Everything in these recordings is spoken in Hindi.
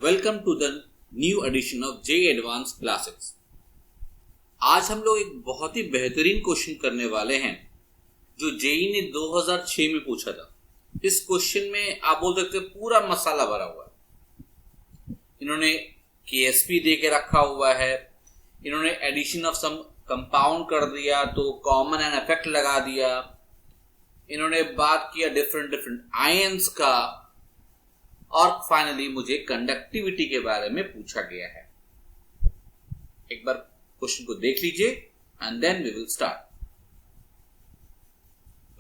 Welcome to the new edition of J advance classes. आज हम लोग एक बहुत ही बेहतरीन क्वेश्चन करने वाले हैं जो जेई ने 2006 में पूछा था। इस क्वेश्चन में आप बोल सकते हैं पूरा मसाला भरा हुआ है। इन्होंने केएसपी दे के रखा हुआ है, इन्होंने एडिशन ऑफ सम कंपाउंड कर दिया तो कॉमन एंड इफेक्ट लगा दिया, इन्होंने बात किया डिफरेंट आयंस का, और फाइनली मुझे कंडक्टिविटी के बारे में पूछा गया है। एक बार क्वेश्चन को देख लीजिए and then we will start.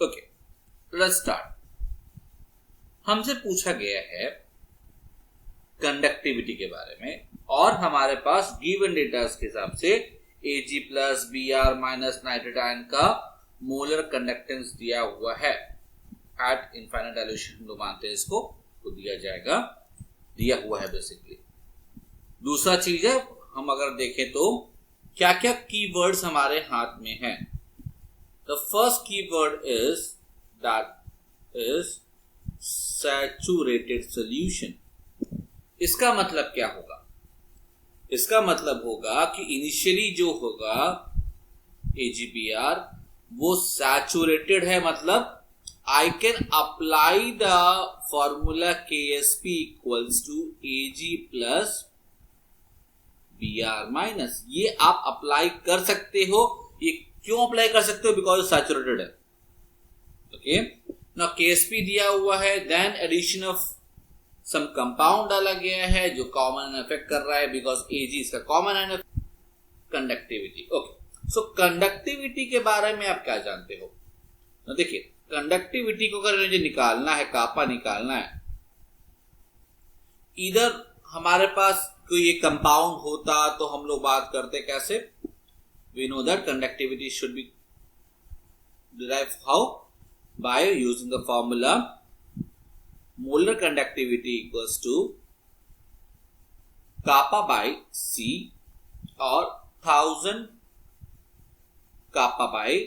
Okay, let's start. हमसे पूछा गया है कंडक्टिविटी के बारे में और हमारे पास गिवन डेटा के हिसाब से Ag plus Br minus nitrate ion का मोलर कंडक्टेंस दिया हुआ है एट इनफाइनाइट डाइल्यूशन। हम लोग मानते हैं इसको तो दिया हुआ है बेसिकली। दूसरा चीज है, हम अगर देखें तो क्या क्या कीवर्ड्स हमारे हाथ में हैं। The first keyword is that is saturated solution. इसका मतलब क्या होगा? इसका मतलब होगा कि इनिशियली जो होगा AgBr वो सैचुरेटेड है, मतलब I can apply the formula KSP equals to Ag plus Br minus। ये आप अप्लाई कर सकते हो। ये क्यों अप्लाई कर सकते हो? बिकॉज सैचुरेटेड है। ओके, नाउ KSP दिया हुआ है, then addition of some compound डाला गया है जो कॉमन इफेक्ट कर रहा है बिकॉज Ag इसका कॉमन है। कंडक्टिविटी। ओके, सो कंडक्टिविटी के बारे में आप क्या जानते हो? ना देखिए, कंडक्टिविटी को अगर मुझे निकालना है, कापा निकालना है, इधर हमारे पास कोई एक कंपाउंड होता तो हम लोग बात करते कैसे? We know that conductivity should be derive how? By using the formula molar conductivity equals to kappa by c और 1000 कापा बाय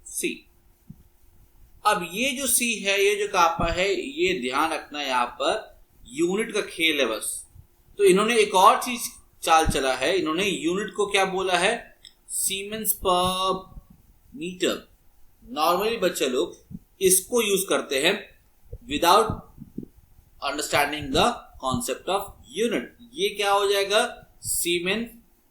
सी। अब ये जो C है, ये जो कापा है, ये ध्यान रखना, यहां पर यूनिट का खेल है बस। तो इन्होंने एक और चीज चाल चला है, इन्होंने यूनिट को क्या बोला है? सीमेंस पर मीटर। नॉर्मली बच्चे लोग इसको यूज करते हैं without understanding the concept of unit. ये क्या हो जाएगा? सीमेंस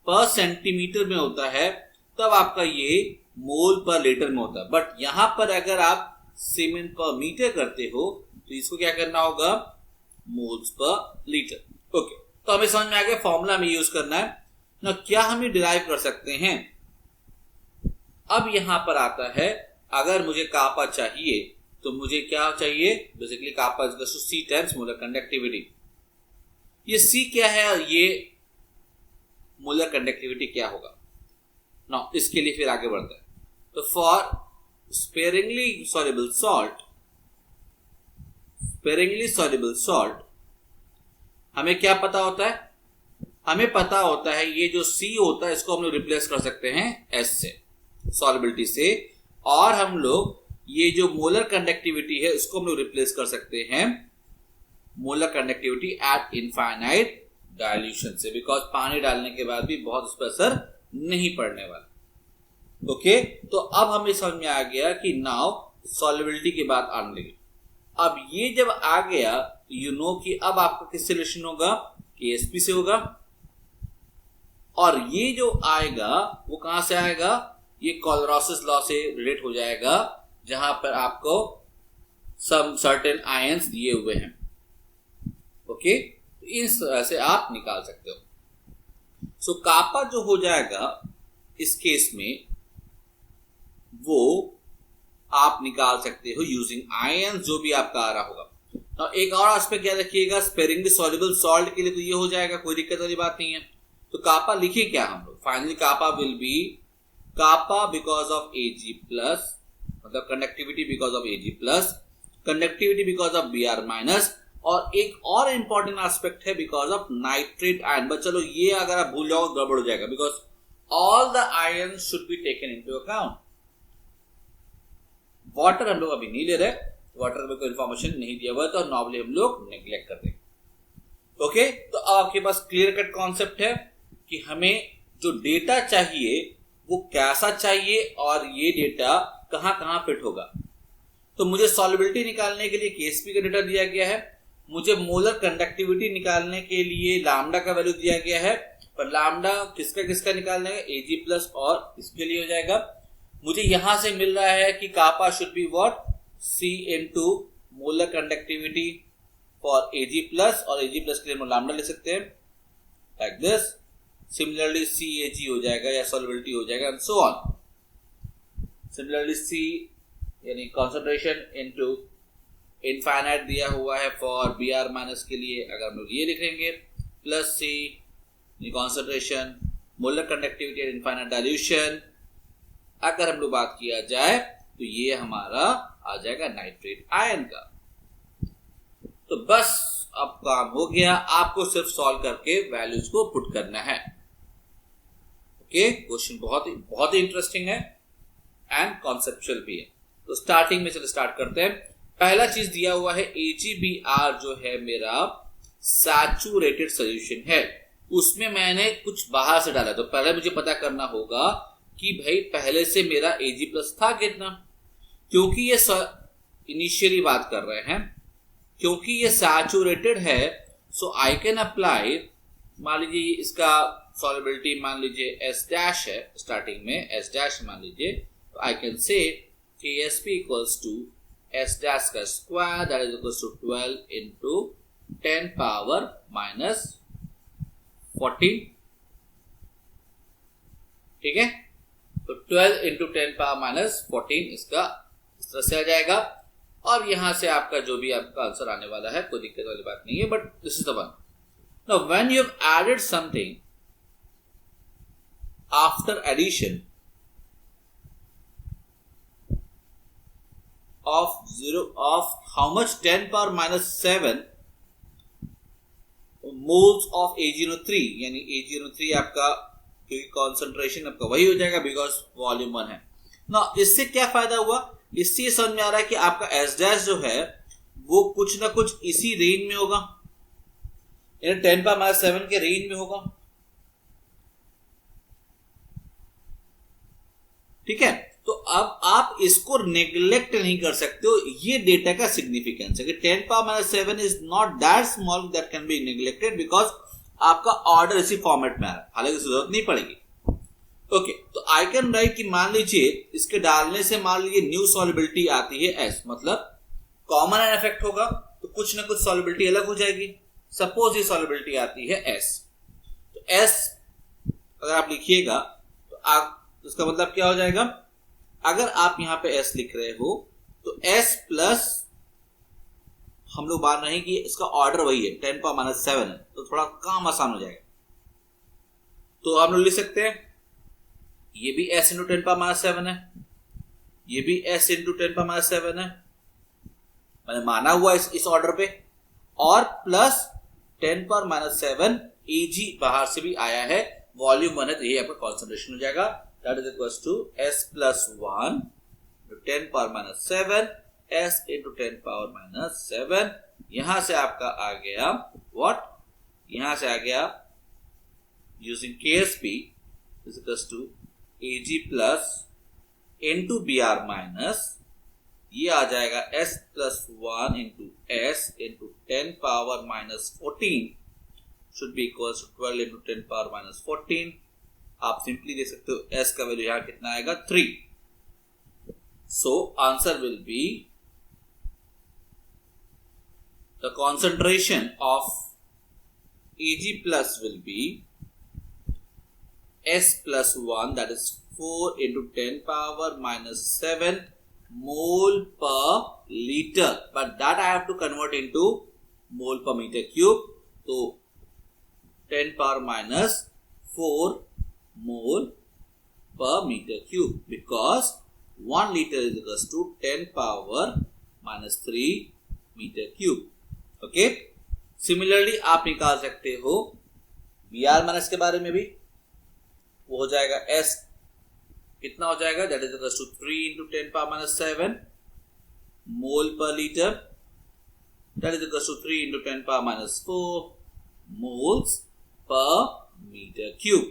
पर सेंटीमीटर में होता है, तब आपका ये मोल पर लीटर में होता है। बट यहां पर अगर आप सीमेंस पर मीटर करते हो तो इसको क्या करना होगा? Moles per litre. ओके, तो हमें समझ में आ गया फॉर्मूला में यूज करना है ना। क्या हम ये डिराइव कर सकते हैं? अब यहां पर आता है, अगर मुझे कापा चाहिए तो मुझे क्या चाहिए? Basically kappa is equal to C times molar conductivity. ये C क्या है और ये मोलर कंडक्टिविटी क्या होगा? ना इसके लिए फिर आगे बढ़ता है। तो फॉर sparingly soluble salt हमें क्या पता होता है? हमें पता होता है ये जो C होता है इसको हम लोग रिप्लेस कर सकते हैं S से, सॉल्युबिलिटी से, और हम लोग ये जो मोलर कंडक्टिविटी है इसको हम लोग रिप्लेस कर सकते हैं molar conductivity eight infinite dilution से, बिकॉज पानी डालने के बाद भी बहुत उस पर असर नहीं पड़ने वाला। ओके, तो अब हमें समझ में आ गया कि नाउ सॉल्युबिलिटी की बात आने लगी। अब ये जब आ गया तो यू नो कि अब आपका किससे रिलेशन होगा? KSP से होगा। और ये जो आएगा वो कहां से आएगा? ये कोलरोसिस लॉ से रिलेट हो जाएगा, जहां पर आपको सम सर्टेन आयंस दिए हुए हैं। ओके, तो इस तरह से आप निकाल सकते हो। सो कापा जो हो जाएगा इस केस में वो आप निकाल सकते हो यूजिंग आयंस, जो भी आपका आ रहा होगा। तो एक और एस्पेक्ट क्या रखिएगा, स्पेरिंगली सॉल्युबल सॉल्ट के लिए तो ये हो जाएगा, कोई दिक्कत वाली बात नहीं है। तो कापा लिखिए क्या हम लोग? Finally kappa will be kappa because of Ag plus, मतलब conductivity because of Ag plus, conductivity because of Br minus, और एक और इंपॉर्टेंट एस्पेक्ट है because of nitrate ion. But चलो ये अगर आप भूल जाओ गड़बड़ हो जाएगा, because all the ion should be taken into account. Water हम लोग अभी नहीं ले रहे, वाटर में कोई इंफॉर्मेशन नहीं दिया हुआ है तो नॉर्मली हम लोग नेग्लेक्ट कर देंगे। ओके, तो अब आपके पास क्लियर कट कॉन्सेप्ट है कि हमें जो डेटा चाहिए वो कैसा चाहिए और ये डेटा कहां कहां फिट होगा। तो मुझे सॉल्युबिलिटी निकालने के लिए केएसपी का डेटा दिया गया है, मुझे मोलर कंडक्टिविटी निकालने के लिए लैम्डा का वैल्यू दिया गया है, पर लैम्डा किसका किसका निकालना है, एजी प्लस और इसके लिए हो जाएगा। मुझे यहां से मिल रहा है कि kappa should be what, see into molar conductivity for AG plus, और एजी प्लस के लिए हम लैम्डा ले सकते हैं like this. Similarly C AG हो जाएगा या सॉल्युबिलिटी हो जाएगा and so on. Similarly C यानी कॉन्सेंट्रेशन इनटू इनफाइनाइट दिया हुआ है फॉर बी आर माइनस के लिए, अगर हम लोग ये लिखेंगे plus C concentration molar conductivity and infinite dilution. अगर हम लोग बात किया जाए तो ये हमारा आ जाएगा नाइट्रेट आयन का। तो बस अब काम हो गया, आपको सिर्फ सॉल्व करके वैल्यूज को पुट करना है। ओके, क्वेश्चन बहुत ही इंटरेस्टिंग है एंड कॉन्सेप्चुअल भी है। तो स्टार्टिंग में चलो स्टार्ट करते हैं। पहला चीज दिया हुआ है AgBr जो है मेरा सैचुरेटेड सॉल्यूशन है, उसमें मैंने कुछ बाहर से डाला। तो पहले मुझे पता करना होगा कि भाई पहले से मेरा Ag प्लस था कितना, क्योंकि ये इनिशियली बात कर रहे हैं, क्योंकि ये सैचुरेटेड है। सो आई कैन अप्लाई, मान लीजिए इसका सॉल्युबिलिटी मान लीजिए S डैश है, स्टार्टिंग में S डैश मान लीजिए, तो I can say KSP equals to S dash का square that is equals to 12 into 10 power minus 14। ठीक है, तो 12 इंटू 10 पावर माइनस 14 इसका इस तरह से आ जाएगा। और यहां से आपका जो भी आपका आंसर आने वाला है कोई दिक्कत वाली बात नहीं है, but this is the one. Now when you have added something after addition of how much 10 power minus 7 moles of AgNO3, यानी AgNO3 आपका क्योंकि कॉन्सेंट्रेशन आपका वही हो जाएगा बिकॉज वॉल्यूम 1 है ना। इससे क्या फायदा हुआ, इससे ये समझ में आ रहा है कि आपका S डैश जो है वो कुछ ना कुछ इसी रेंज में होगा, यानी 10 पावर माइनस 7 के रेंज में होगा। ठीक है, तो अब आप इसको नेग्लेक्ट नहीं कर सकते हो, ये डेटा का सिग्निफिकेंस है कि 10 power minus 7 is not that small that can be neglected because आपका ऑर्डर इसी फॉर्मेट में आ रहा है, हालांकि जरूरत नहीं पड़ेगी। ओके, तो आई कैन राइट कि मान लीजिए इसके डालने से मान लीजिए न्यू सॉल्युबिलिटी आती है S, मतलब कॉमन एन इफेक्ट होगा तो कुछ ना कुछ सॉल्युबिलिटी अलग हो जाएगी। सपोज ये सॉल्युबिलिटी आती है S, तो S अगर आप लिखिएगा तो आप उसका मतलब क्या हो जाएगा, अगर आप यहां पे S लिख रहे हो तो S प्लस हम लोग मान रहे हैं कि इसका ऑर्डर वही है 10 पावर माइनस 7 है, तो थोड़ा काम आसान हो जाएगा। तो हम लोग लिख सकते हैं ये भी S इंटू 10 पावर माइनस 7 है, ये भी S इंटू 10 पावर माइनस 7 है, मैंने माना हुआ इस ऑर्डर पे, और प्लस 10 पावर माइनस 7 Ag बाहर से भी आया है, वॉल्यूम 1 है, तो ये आपका कॉन्सेंट्रेशन हो जाएगा। That is equals to S plus 1 into 10 power minus 7 S into 10 power minus 7। यहां से आपका आ गया what, यहां से आ गया using KSP is equals to Ag plus into Br minus, ये आ जाएगा S plus 1 into S into 10 power minus 14 should be equals to 12 into 10 power minus 14। आप सिंपली देख सकते हो S का वैल्यू यहां कितना आएगा 3। So answer will be the concentration of Ag plus will be S plus 1 that is 4 into 10 power minus 7 mole per liter, but that I have to convert into mole per meter cube। तो 10 power minus 4 mole per meter cube because 1 liter is equals to 10 power minus 3 meter cube। Okay, similarly आप निकाल सकते हो Br माइनस के बारे में भी, वो हो जाएगा S कितना हो जाएगा, that is equals to 3 into 10 power minus 7 mole per litre, that is equals to 3 into 10 power minus 4 moles per metre cube.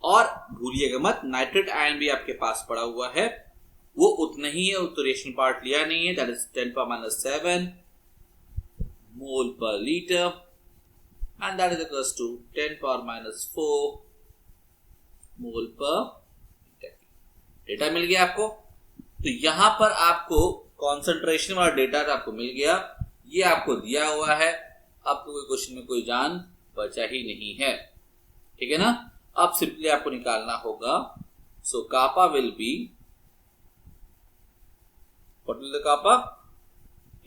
और भूलिएगा मत, नाइट्रेट आयन भी आपके पास पड़ा हुआ है, वो उतना ही है, तो रिएक्शन पार्ट लिया नहीं है, that is 10⁻⁷ mole per litre and that is equals to 10⁻⁴ mole per litre. Data मिल गया आपको। तो यहां पर आपको कॉन्सेंट्रेशन वाला डेटा आपको मिल गया, ये आपको दिया हुआ है। आपको कोई क्वेश्चन में कोई जान बचा ही नहीं है, ठीक है ना। अब सिंपली आपको निकालना होगा, so kappa will be, what will the kappa,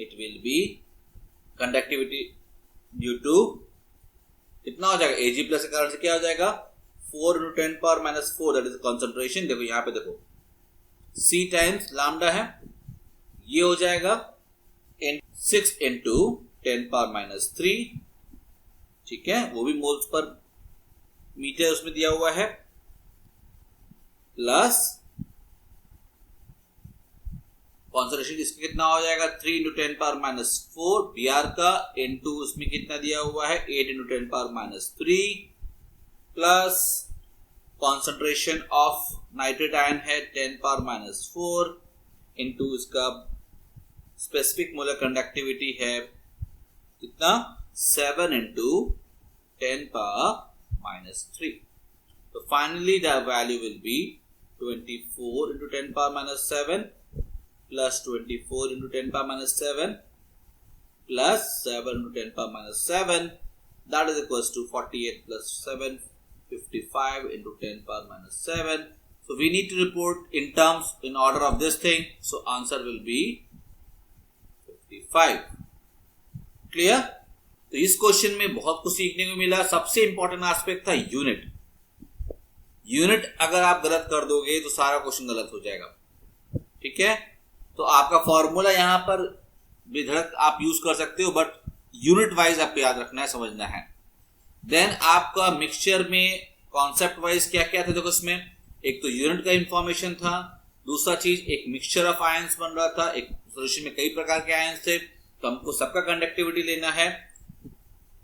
it will be conductivity due to कितना हो जाएगा, Ag प्लस के कारण से क्या हो जाएगा 4 × 10⁻⁴, दैट इज कंसंट्रेशन। देखो यहां पे देखो C टाइम्स लैम्डा है, ये हो जाएगा 6 × 10⁻⁻3, ठीक है, वो भी मोल्स पर मीटर उसमें दिया हुआ है, प्लस कॉन्सेंट्रेशन इसका कितना हो जाएगा 3 × 10⁻⁴ Br का, इनटू उसमें कितना दिया हुआ है 8 × 10⁻3, plus concentration of nitrate ion है 10⁻⁴, इनटू इसका स्पेसिफिक मोलर कंडक्टिविटी है कितना 7 × 10⁻⁻3। तो finally the value will be 24 × 10⁻⁷ plus 24 × 10⁻⁷ plus 7 × 10⁻⁷, that is equals to 48 plus 7, 55 × 10⁻⁷. So we need to report in terms in order of this thing. So answer will be 55. Clear? तो इस क्वेश्चन में बहुत कुछ सीखने को मिला। सबसे इंपॉर्टेंट एस्पेक्ट था यूनिट। यूनिट अगर आप गलत कर दोगे तो सारा क्वेश्चन गलत हो जाएगा, ठीक है। तो आपका फॉर्मूला यहां पर बेधड़क आप यूज कर सकते हो, बट यूनिट वाइज आपको याद रखना है, समझना है। देन आपका मिक्सचर में कॉन्सेप्ट वाइज क्या क्या था, देखो इसमें एक तो यूनिट का इंफॉर्मेशन था, दूसरा चीज एक मिक्सचर ऑफ आयंस बन रहा था, एक सोल्यूशन में कई प्रकार के आयंस थे, तो हमको सबका कंडक्टिविटी लेना है,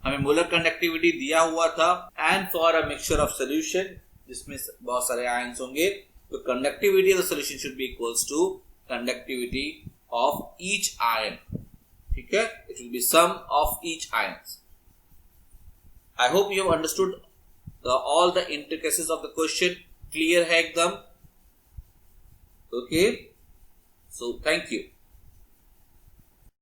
हमें मोलर कंडक्टिविटी दिया हुआ था, and for a mixture of solution जिसमें बहुत सारे आयंस होंगे, तो conductivity of the solution should be equals to conductivity of each ion, ठीक है, it will be sum of each ions. I hope you have understood all the intricacies of the question. Clear है एकदम, okay, so thank you.